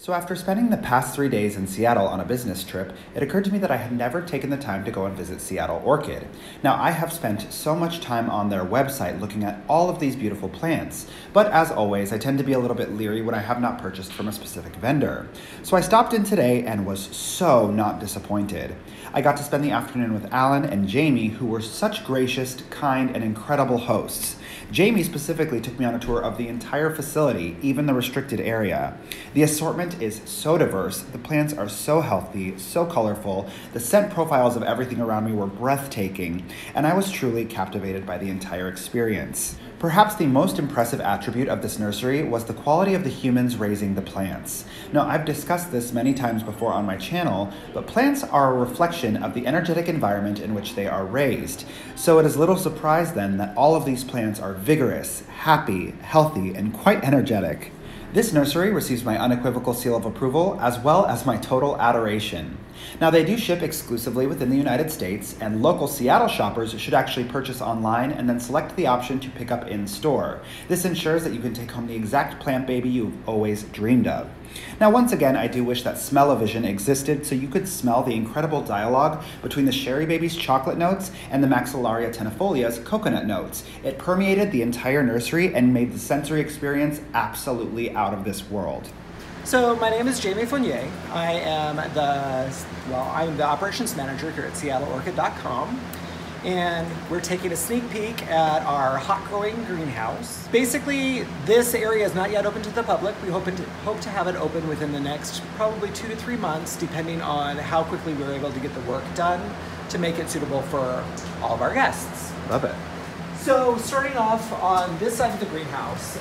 So after spending the past 3 days in Seattle on a business trip, it occurred to me that I had never taken the time to go and visit Seattle Orchid. Now, I have spent so much time on their website looking at all of these beautiful plants, but as always, I tend to be a little bit leery when I have not purchased from a specific vendor. So I stopped in today and was so not disappointed. I got to spend the afternoon with Alan and Jamie, who were such gracious, kind, and incredible hosts. Jamie specifically took me on a tour of the entire facility, even the restricted area. The assortment is so diverse, the plants are so healthy, so colorful, the scent profiles of everything around me were breathtaking, and I was truly captivated by the entire experience. Perhaps the most impressive attribute of this nursery was the quality of the humans raising the plants. Now, I've discussed this many times before on my channel, but plants are a reflection of the energetic environment in which they are raised. So it is little surprise then that all of these plants are vigorous, happy, healthy, and quite energetic. This nursery receives my unequivocal seal of approval as well as my total adoration. Now, they do ship exclusively within the United States, and local Seattle shoppers should actually purchase online and then select the option to pick up in store. This ensures that you can take home the exact plant baby you've always dreamed of. Now, once again, I do wish that smell-o-vision existed so you could smell the incredible dialogue between the Sherry Baby's chocolate notes and the Maxillaria tenifolia's coconut notes. It permeated the entire nursery and made the sensory experience absolutely out of this world. So my name is Jamie Fournier. I'm the operations manager here at SeattleOrchid.com, and we're taking a sneak peek at our hot growing greenhouse. Basically, this area is not yet open to the public. We hope to have it open within the next probably 2 to 3 months, depending on how quickly we're able to get the work done to make it suitable for all of our guests. Love it. So starting off on this side of the greenhouse,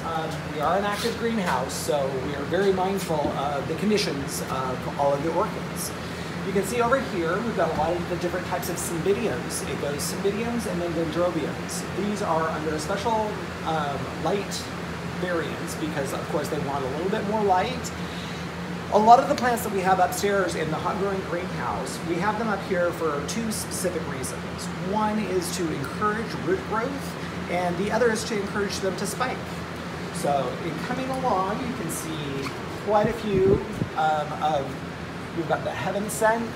we are an active greenhouse, so we are very mindful of the conditions of all of the orchids. You can see over here, we've got a lot of the different types of Cymbidiums. It goes Cymbidiums and then Dendrobiums. These are under a special light variants because, of course, they want a little bit more light. A lot of the plants that we have upstairs in the hot growing greenhouse, we have them up here for 2 specific reasons. One is to encourage root growth, and the other is to encourage them to spike. So in coming along, you can see quite a few we've got the Heaven Sent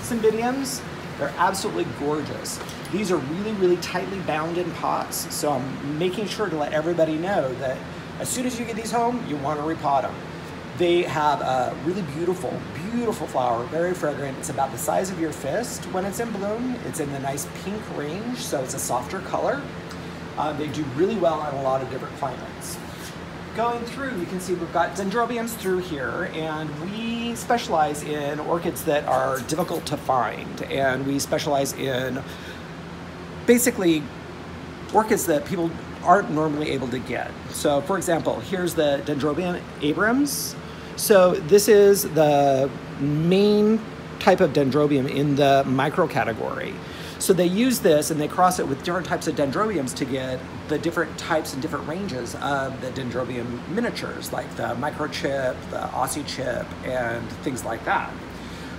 Cymbidiums. They're absolutely gorgeous. These are really, really tightly bound in pots, so I'm making sure to let everybody know that as soon as you get these home, you want to repot them. They have a really beautiful, beautiful flower, very fragrant. It's about the size of your fist when it's in bloom. It's in the nice pink range, so it's a softer color. They do really well on a lot of different climates. Going through, you can see we've got Dendrobiums through here, and we specialize in orchids that are difficult to find, and we specialize in basically orchids that people aren't normally able to get. So for example, here's the Dendrobium Abrams. So this is the main type of Dendrobium in the micro category. So they use this and they cross it with different types of Dendrobiums to get the different types and different ranges of the Dendrobium miniatures, like the microchip, the Aussie chip, and things like that.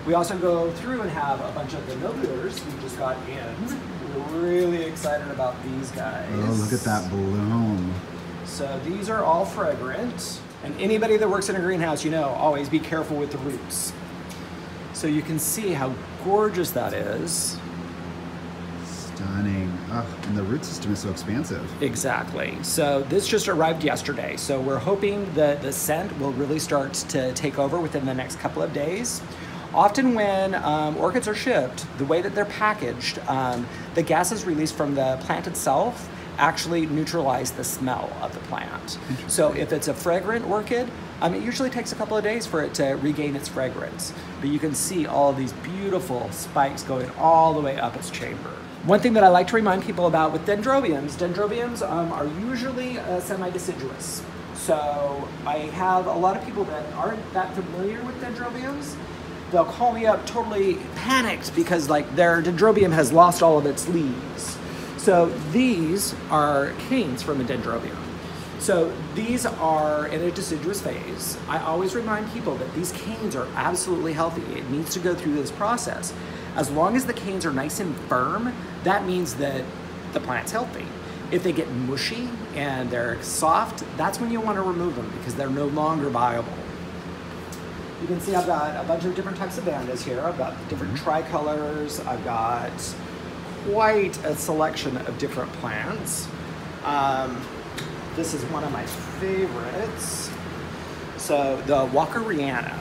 We also go through and have a bunch of the Nobulars we just got in. We're really excited about these guys. Oh, look at that bloom. So these are all fragrant. And anybody that works in a greenhouse, you know, always be careful with the roots. So you can see how gorgeous that is. Stunning. Oh, and the root system is so expansive. Exactly. So this just arrived yesterday. So we're hoping that the scent will really start to take over within the next couple of days. Often when orchids are shipped, the way that they're packaged, the gases released from the plant itself actually neutralize the smell of the plant. So if it's a fragrant orchid, it usually takes a couple of days for it to regain its fragrance. But you can see all of these beautiful spikes going all the way up its chamber. One thing that I like to remind people about with dendrobiums are usually semi-deciduous. So I have a lot of people that aren't that familiar with dendrobiums. They'll call me up totally panicked because like their dendrobium has lost all of its leaves. So these are canes from a dendrobium. So these are in a deciduous phase. I always remind people that these canes are absolutely healthy. It needs to go through this process. As long as the canes are nice and firm, that means that the plant's healthy. If they get mushy and they're soft, that's when you want to remove them because they're no longer viable. You can see I've got a bunch of different types of vandas here. I've got different tricolors. I've got quite a selection of different plants. This is one of my favorites. So the Walker Rihanna.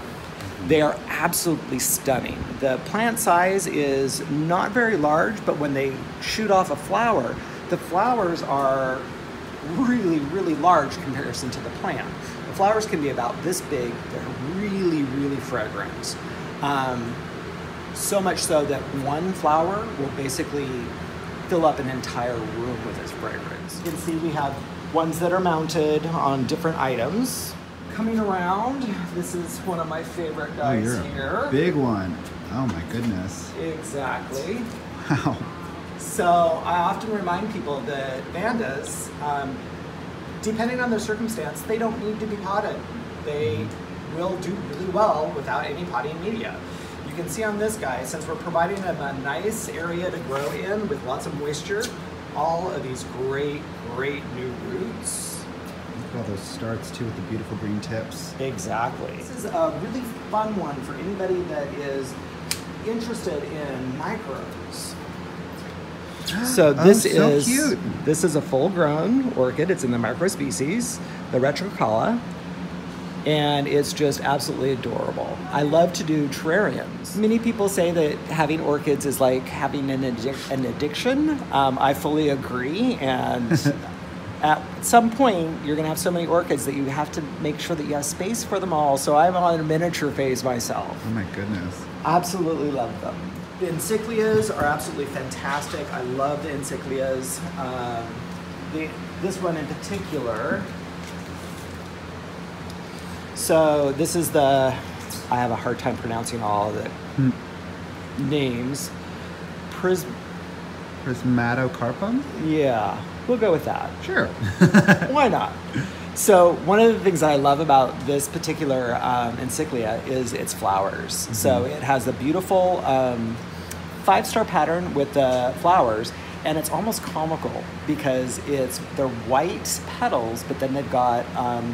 They are absolutely stunning. The plant size is not very large, but when they shoot off a flower, the flowers are really, really large in comparison to the plant. The flowers can be about this big. They're really, really fragrant. So much so that one flower will basically fill up an entire room with its fragrance. You can see we have ones that are mounted on different items. Coming around, this is one of my favorite guys here. Big one. Oh my goodness. Exactly. Wow. So I often remind people that vandas, depending on their circumstance, they don't need to be potted. They will do really well without any potting media. You can see on this guy, since we're providing them a nice area to grow in with lots of moisture, all of these great, great new roots. All those starts too with the beautiful green tips. Exactly. This is a really fun one for anybody that is interested in micros. So this is cute. This is a full-grown orchid. It's in the micro species, the Retrocala, and it's just absolutely adorable. I love to do terrariums. Many people say that having orchids is like having an addiction. I fully agree, and at some point, you're gonna have so many orchids that you have to make sure that you have space for them all. So I'm on a miniature phase myself. Oh my goodness. Absolutely love them. The encyclias are absolutely fantastic. I love the encyclias. This one in particular. So this is I have a hard time pronouncing all of the names. Prismatocarpum? Yeah. We'll go with that. Sure. Why not? So one of the things that I love about this particular encyclia is its flowers. Mm-hmm. So it has the beautiful 5-star pattern with the flowers, and it's almost comical because they're white petals, but then they've got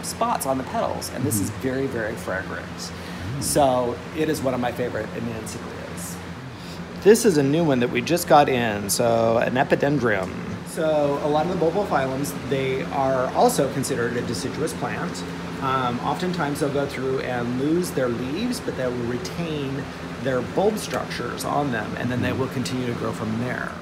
spots on the petals, and this is very, very fragrant. Mm-hmm. So it is one of my favorite in the encyclias. This is a new one that we just got in, so an epidendrum. So a lot of the bulbophyllums, they are also considered a deciduous plant. Oftentimes they'll go through and lose their leaves, but they will retain their bulb structures on them, and then they will continue to grow from there.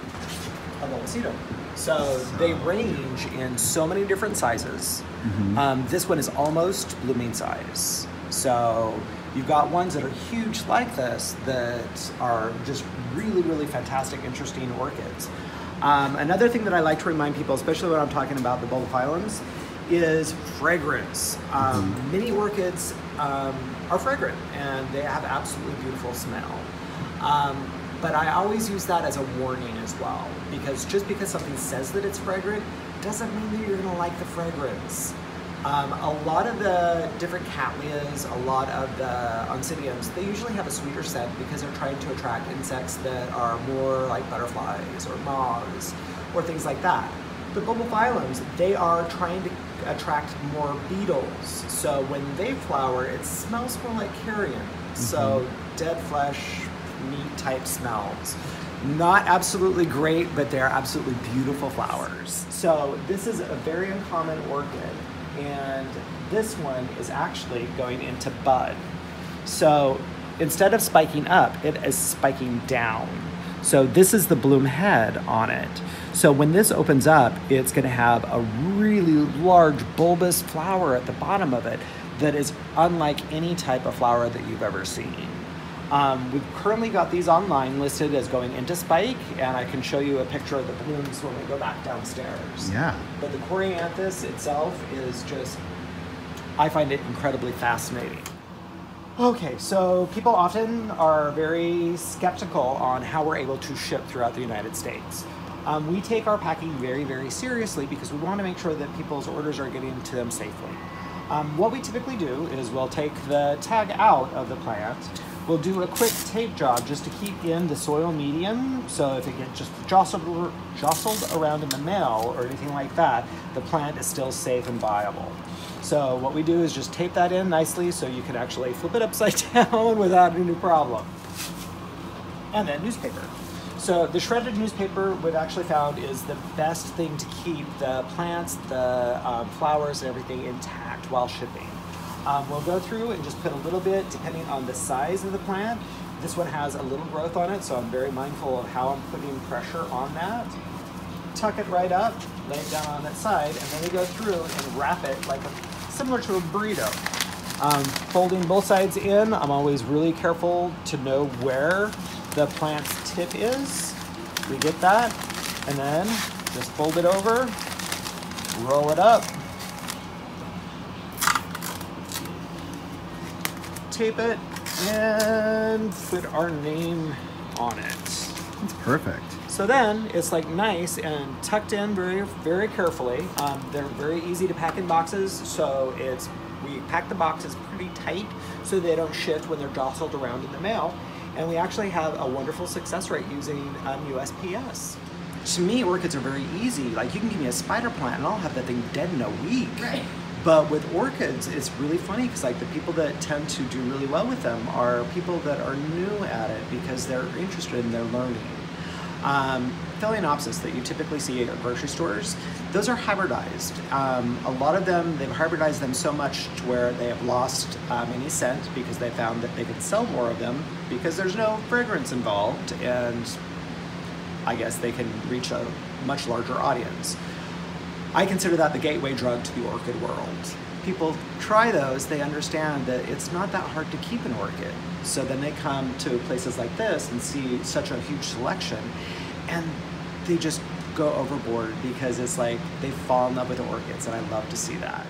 A bulbocedum. So they range in so many different sizes. Mm-hmm. This one is almost blooming size. So you've got ones that are huge like this that are just really, really fantastic, interesting orchids. Another thing that I like to remind people, especially when I'm talking about the bulbophyllums, is fragrance. Many orchids are fragrant and they have absolutely beautiful smell. But I always use that as a warning as well, because just because something says that it's fragrant doesn't mean that you're gonna like the fragrance. A lot of the different cattleyas, a lot of the Cymbidiums, they usually have a sweeter scent because they're trying to attract insects that are more like butterflies or moths or things like that. The bulbophyllums, they are trying to attract more beetles. So when they flower, it smells more like carrion. So dead flesh, meat type smells. Not absolutely great, but they're absolutely beautiful flowers. So this is a very uncommon orchid, and this one is actually going into bud. So instead of spiking up, it is spiking down. So this is the bloom head on it. So when this opens up, it's gonna have a really large bulbous flower at the bottom of it that is unlike any type of flower that you've ever seen. We've currently got these online listed as going into spike, and I can show you a picture of the blooms when we go back downstairs. Yeah. But the Coreanthus itself is just, I find it incredibly fascinating. Okay, so people often are very skeptical on how we're able to ship throughout the United States. We take our packing very, very seriously because we want to make sure that people's orders are getting to them safely. What we typically do is we'll take the tag out of the plant. We'll do a quick tape job just to keep in the soil medium, so if it gets just jostled around in the mail or anything like that, the plant is still safe and viable. So what we do is just tape that in nicely so you can actually flip it upside down without any problem. And then newspaper. So the shredded newspaper, we've actually found, is the best thing to keep the plants, the flowers, and everything intact while shipping. We'll go through and just put a little bit depending on the size of the plant. This one has a little growth on it, so I'm very mindful of how I'm putting pressure on that. Tuck it right up, lay it down on its side, and then we go through and wrap it like similar to a burrito. Folding both sides in, I'm always really careful to know where the plant's tip is. We get that, and then just fold it over, roll it up, tape it, and put our name on it. That's perfect. So then it's like nice and tucked in very, very carefully. They're very easy to pack in boxes, so we pack the boxes pretty tight so they don't shift when they're jostled around in the mail. And we actually have a wonderful success rate using USPS. To me, orchids are very easy. Like, you can give me a spider plant and I'll have that thing dead in a week. Right. But with orchids, it's really funny because like the people that tend to do really well with them are people that are new at it because they're interested in their learning. Phalaenopsis that you typically see at grocery stores, those are hybridized. A lot of them, they've hybridized them so much to where they have lost any scent because they found that they could sell more of them because there's no fragrance involved, and I guess they can reach a much larger audience. I consider that the gateway drug to the orchid world. People try those, they understand that it's not that hard to keep an orchid. So then they come to places like this and see such a huge selection, and they just go overboard because it's like they fall in love with orchids, and I love to see that.